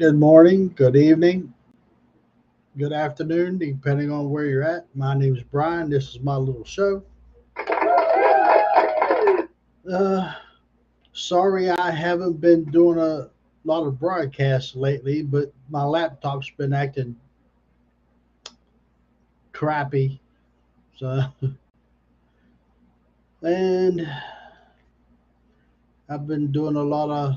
Good morning, good evening, good afternoon, depending on where you're at. My name is Brian. This is my little show. Uh, Sorry I haven't been doing a lot of broadcasts lately, but my laptop's been acting crappy. So, and I've been doing a lot of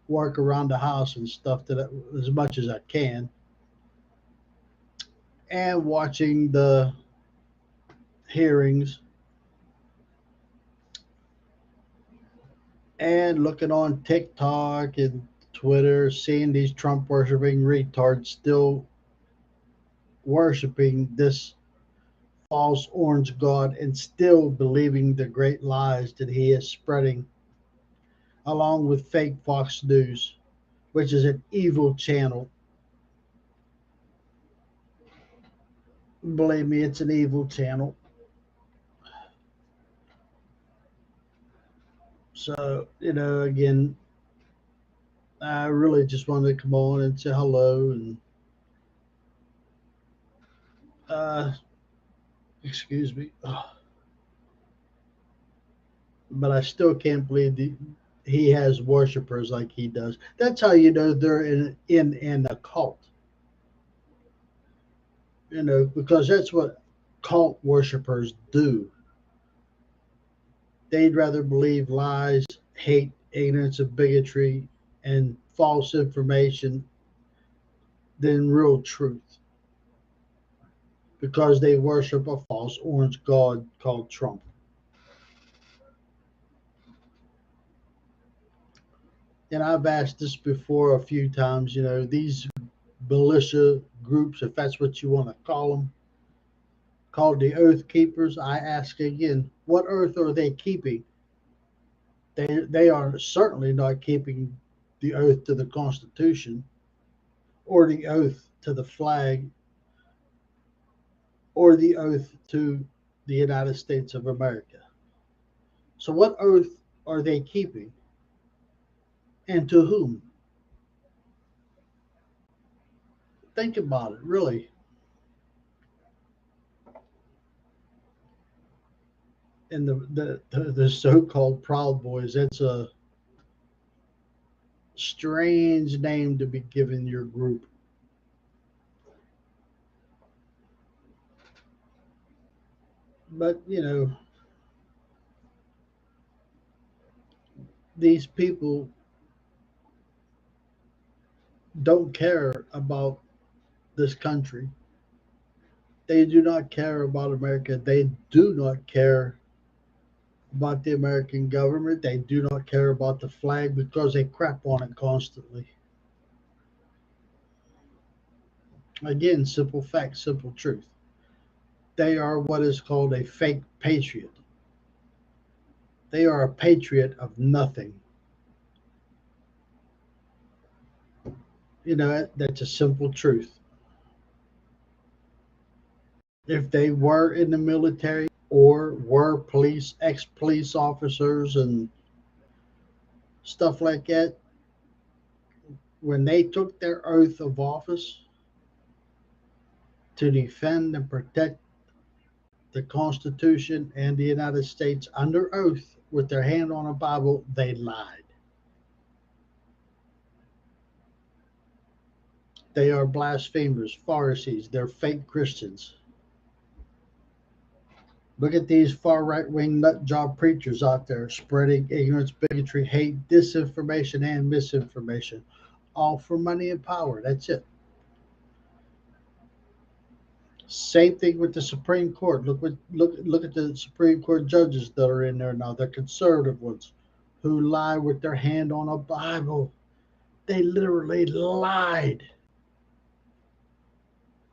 work around the house and stuff as much as I can, and watching the hearings and looking on TikTok and Twitter, seeing these Trump worshiping retards still worshiping this false orange god and still believing the great lies that he is spreading, along with fake Fox News, which is an evil channel. Believe me, it's an evil channel. So, again, I really just wanted to come on and say hello and uh, excuse me. But I still can't believe he has worshipers like he does. That's how you know they're in an occult. Because that's what cult worshipers do. They'd rather believe lies, hate, ignorance, and bigotry, and false information than real truth because they worship a false orange god called Trump. And I've asked this before a few times, these militia groups, if that's what you want to call them, called the Oath Keepers. I ask again, what oath are they keeping? They are certainly not keeping the oath to the Constitution or the oath to the flag or the oath to the United States of America. So, what oath are they keeping and to whom? Think about it, really. And the so called Proud Boys, that's a strange name to be given your group. But, these people don't care about this country. They do not care about America. They do not care about the American government. They do not care about the flag because they crap on it constantly. Again, simple fact, simple truth. They are what is called a fake patriot. They are a patriot of nothing. That's a simple truth. If they were in the military or were ex police officers and stuff like that, when they took their oath of office to defend and protect the Constitution and the United States under oath with their hand on a Bible, they lied. They are blasphemers, Pharisees, they're fake Christians. Look at these far right wing nut job preachers out there spreading ignorance, bigotry, hate, disinformation, and misinformation, all for money and power. That's it. Same thing with the Supreme Court. Look at the Supreme Court judges that are in there now. They're conservative ones who lie with their hand on a Bible. They literally lied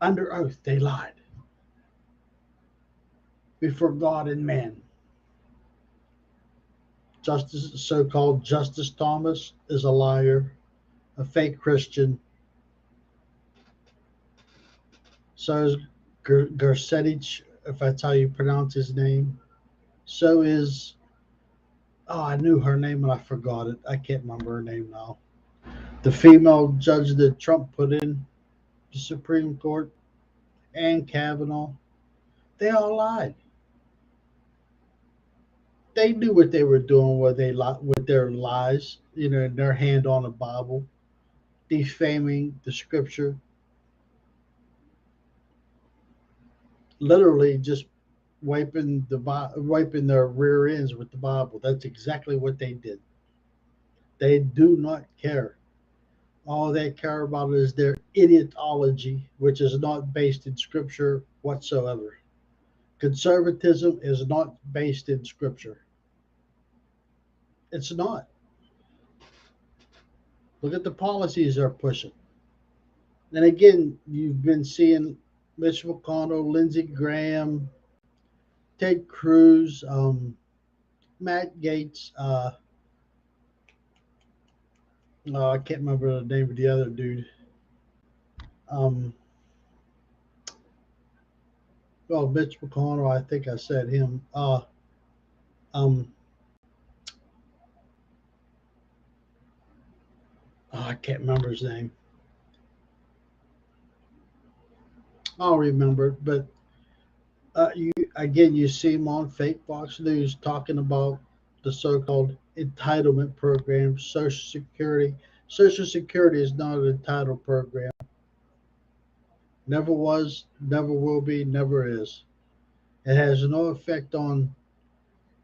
under oath. They lied before God and man. So-called Justice Thomas is a liar, a fake Christian. So is Gersetich, if that's how you pronounce his name. So is, oh, I knew her name and I forgot it. I can't remember her name now. The female judge that Trump put in the Supreme Court and Kavanaugh, they all lied. They knew what they were doing with their lies, and their hand on the Bible, defaming the scripture, literally just wiping their rear ends with the Bible. That's exactly what they did. They do not care. All they care about is their idiotology, which is not based in scripture whatsoever. Conservatism is not based in scripture. It's not. Look at the policies they're pushing. And again, you've been seeing Mitch McConnell, Lindsey Graham, Ted Cruz, Matt Gates. Oh, I can't remember the name of the other dude. Um, well, Mitch McConnell. I think I said him. Um, I can't remember his name. I'll remember it, but you see him on fake Fox News talking about the so-called entitlement program, Social Security. Social Security is not an entitled program. Never was, never will be, never is. It has no effect on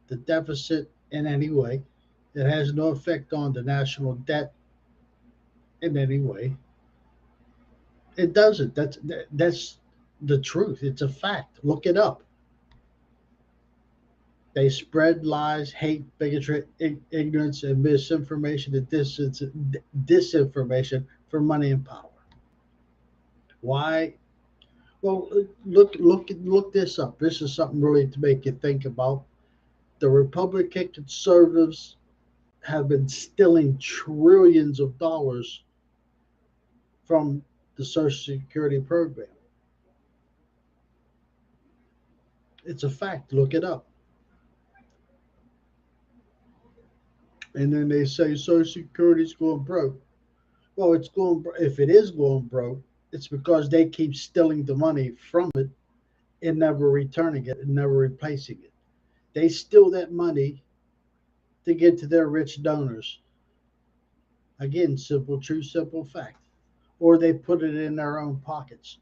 the deficit in any way. It has no effect on the national debt in any way. It doesn't. That's the truth. It's a fact. Look it up. They spread lies, hate, bigotry, ignorance, and misinformation and disinformation for money and power. Why? Well, look this up. This is something really to make you think about. The Republican conservatives have been stealing trillions of dollars from the Social Security program. It's a fact. Look it up. And then they say Social Security's going broke. Well, it's going. If it is going broke, it's because they keep stealing the money from it and never returning it and never replacing it. They steal that money to get to their rich donors. Again, simple, true, simple fact. Or they put it in their own pockets.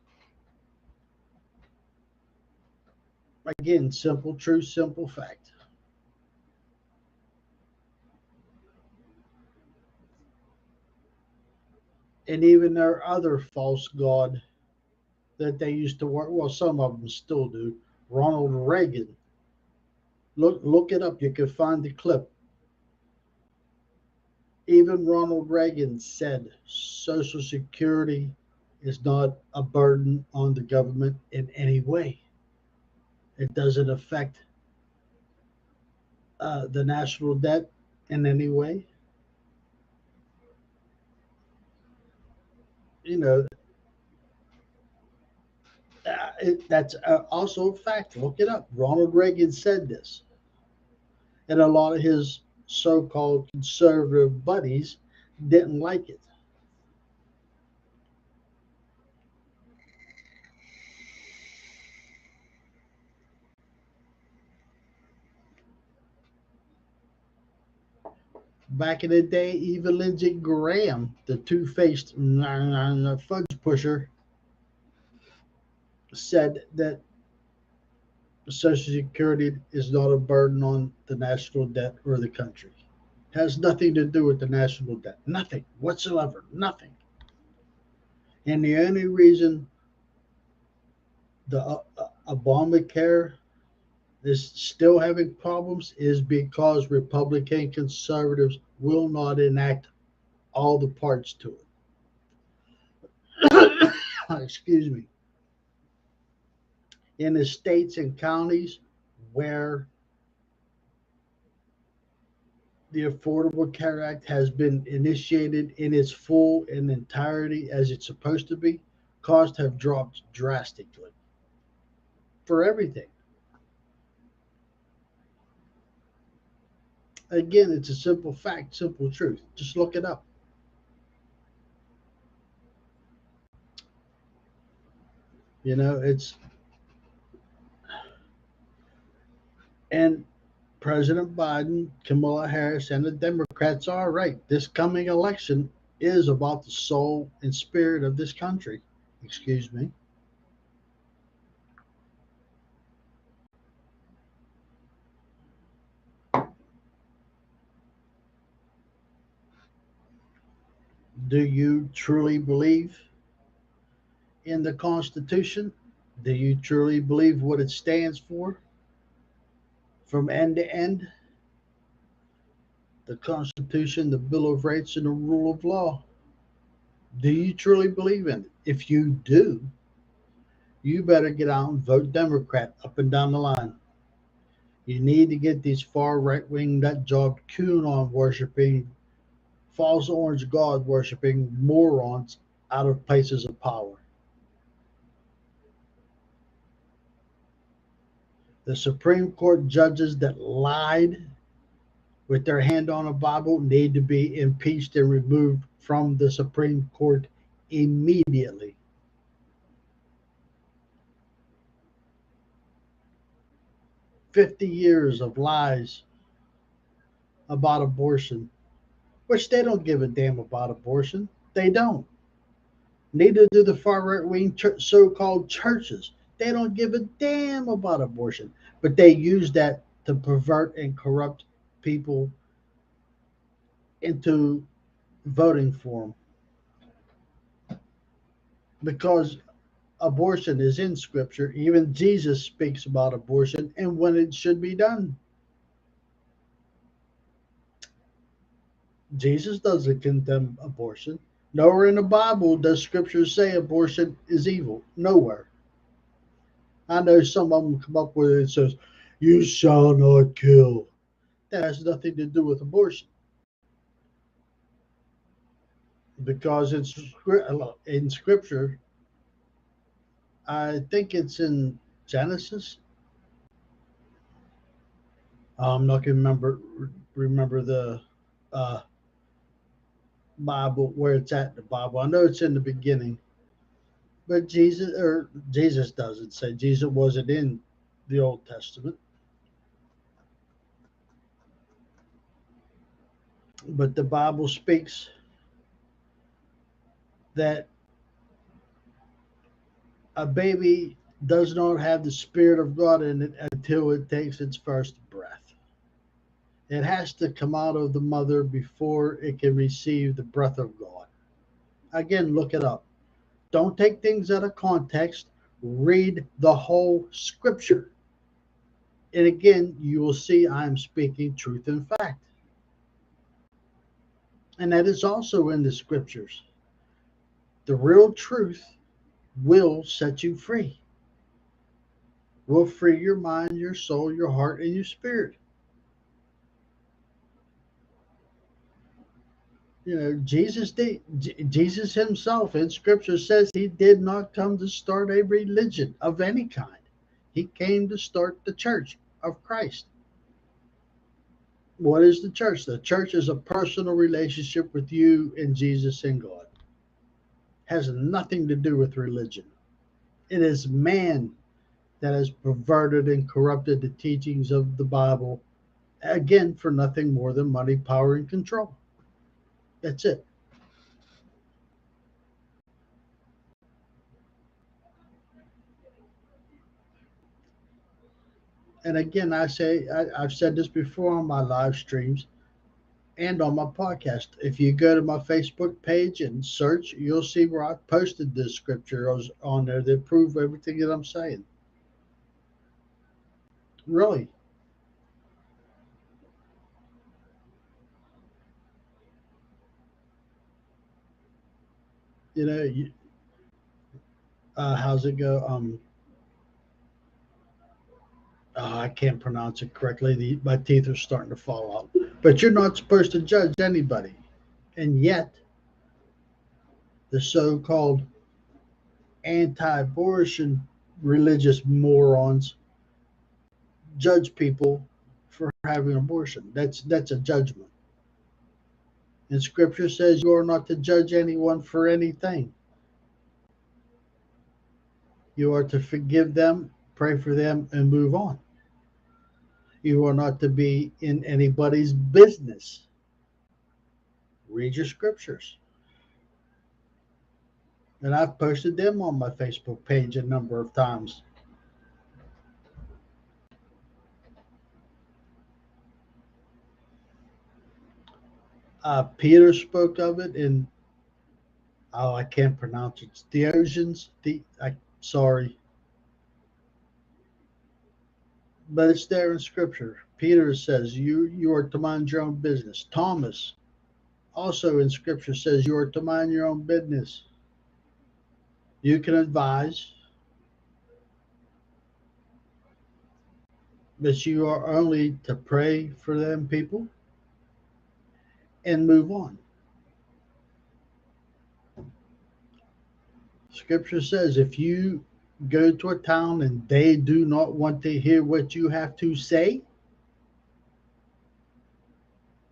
Again, simple, true, simple fact. And even their other false god that they used to work, well, some of them still do, Ronald Reagan. Look it up. You can find the clip. Even Ronald Reagan said Social Security is not a burden on the government in any way. It doesn't affect the national debt in any way. You know, that's also a fact. Look it up. Ronald Reagan said this, and a lot of his so-called conservative buddies didn't like it. Back in the day, even Lindsey Graham, the two-faced fudge pusher, said that Social Security is not a burden on the national debt or the country. It has nothing to do with the national debt. Nothing whatsoever. Nothing. And the only reason the Obamacare is still having problems is because Republican conservatives will not enact all the parts to it. Excuse me. In the states and counties where the Affordable Care Act has been initiated in its full and entirety as it's supposed to be, costs have dropped drastically for everything. Again, it's a simple fact, simple truth. Just look it up. It's and President Biden, Kamala Harris, and the Democrats are right. This coming election is about the soul and spirit of this country. Excuse me. Do you truly believe in the Constitution? Do you truly believe what it stands for from end to end? The Constitution, the Bill of Rights, and the rule of law. Do you truly believe in it? If you do, you better get out and vote Democrat up and down the line. You need to get these far right wing nut job QAnon worshiping, false orange god worshiping morons out of places of power. The Supreme Court judges that lied with their hand on a Bible need to be impeached and removed from the Supreme Court immediately. 50 years of lies about abortion, which they don't give a damn about abortion. They don't. Neither do the far right wing so called churches. They don't give a damn about abortion. But they use that to pervert and corrupt people into voting for them because abortion is in scripture. Even Jesus speaks about abortion and when it should be done. Jesus doesn't condemn abortion. Nowhere in the Bible does scripture say abortion is evil. Nowhere. I know some of them come up with it. It says, "You shall not kill." That has nothing to do with abortion because in scripture, I think it's in Genesis. I'm not going to remember the uh, Bible where it's at in the Bible. I know it's in the beginning, but Jesus doesn't say Jesus wasn't in the Old Testament. But the Bible speaks that a baby does not have the Spirit of God in it until it takes its first breath. It has to come out of the mother before it can receive the breath of God. Again, look it up. Don't take things out of context. Read the whole scripture. And again, you will see I'm speaking truth and fact. And that is also in the scriptures. The real truth will set you free, will free your mind, your soul, your heart, and your spirit. Jesus himself in scripture says he did not come to start a religion of any kind. He came to start the church of Christ. What is the church? The church is a personal relationship with you and Jesus and God. Has nothing to do with religion. It is man that has perverted and corrupted the teachings of the Bible, again, for nothing more than money, power, and control. That's it. And again, I've said this before on my live streams and on my podcast. If you go to my Facebook page and search, you'll see where I posted this scripture on there that prove everything that I'm saying. Really, you know, how's it go? I can't pronounce it correctly. My teeth are starting to fall out. But you're not supposed to judge anybody. And yet, the so called anti abortion religious morons judge people for having abortion. That's a judgment. And scripture says you are not to judge anyone for anything. You are to forgive them, pray for them, and move on. You are not to be in anybody's business. Read your scriptures. And I've posted them on my Facebook page a number of times. Peter spoke of it in, oh, I can't pronounce it. Theosions. Sorry, but it's there in Scripture. Peter says you are to mind your own business. Thomas also in Scripture says you are to mind your own business. You can advise, but you are only to pray for them people and move on. Scripture says if you go to a town and they do not want to hear what you have to say,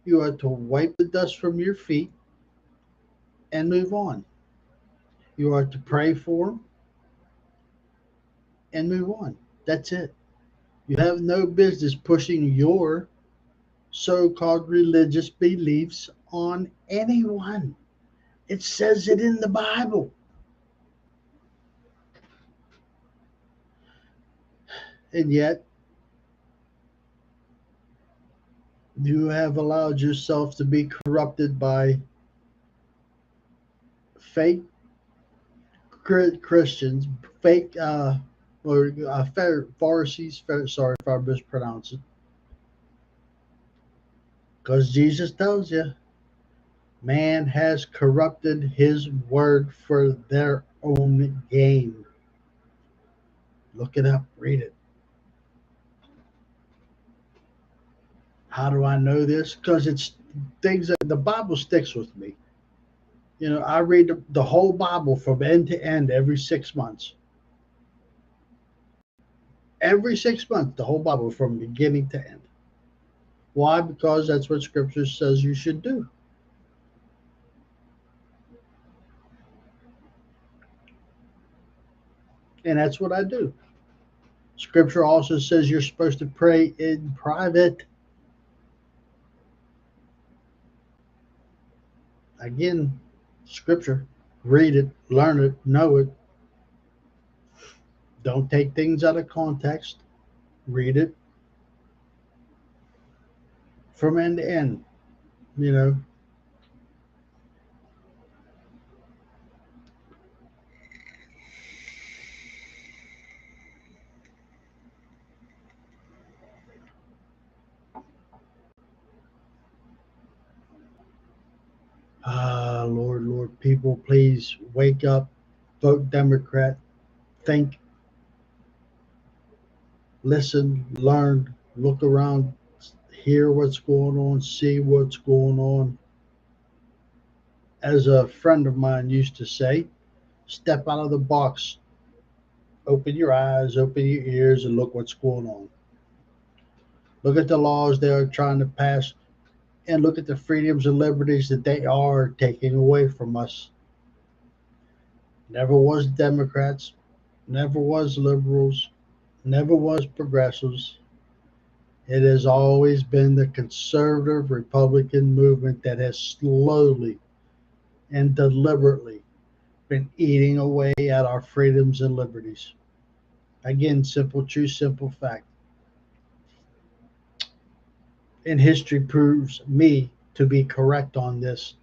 you are to wipe the dust from your feet and move on. You are to pray for them and move on. That's it. You have no business pushing your so called religious beliefs on anyone. It says it in the Bible. And yet, you have allowed yourself to be corrupted by fake Christians, fake Pharisees. Sorry if I mispronounce it. Because Jesus tells you, man has corrupted his word for their own gain. Look it up, read it. How do I know this? Because it's things that the Bible sticks with me. You know, I read the whole Bible from end to end every 6 months. Every 6 months, the whole Bible from beginning to end. Why? Because that's what Scripture says you should do. And that's what I do. Scripture also says you're supposed to pray in private. Again, Scripture. Read it, learn it, know it. Don't take things out of context. Read it from end to end. You know, Lord, Lord, people, please wake up, vote Democrat, think, listen, learn, look around, hear what's going on, see what's going on. As a friend of mine used to say, step out of the box, open your eyes, open your ears, and look what's going on. Look at the laws they are trying to pass, and look at the freedoms and liberties that they are taking away from us. Never was Democrats, never was liberals, never was progressives. It has always been the conservative Republican movement that has slowly and deliberately been eating away at our freedoms and liberties. Again, simple truth, simple fact. And history proves me to be correct on this.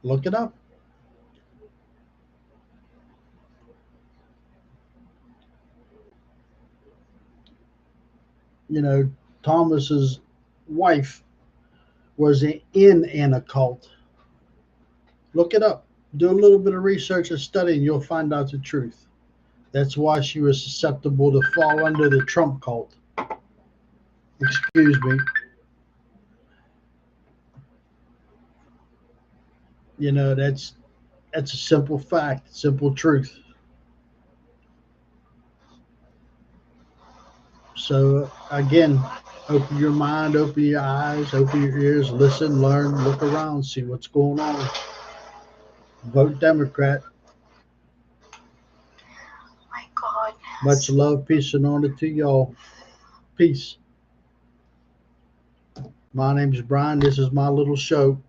Look it up. You know, Thomas's wife was in an occult. Look it up. Do a little bit of research and study, and you'll find out the truth. That's why she was susceptible to fall under the Trump cult. Excuse me. You know, that's a simple fact, simple truth. So again, open your mind, open your eyes, open your ears, listen, learn, look around, see what's going on. Vote Democrat. Much love, peace, and honor to y'all. Peace. My name's Brian. This is my little show.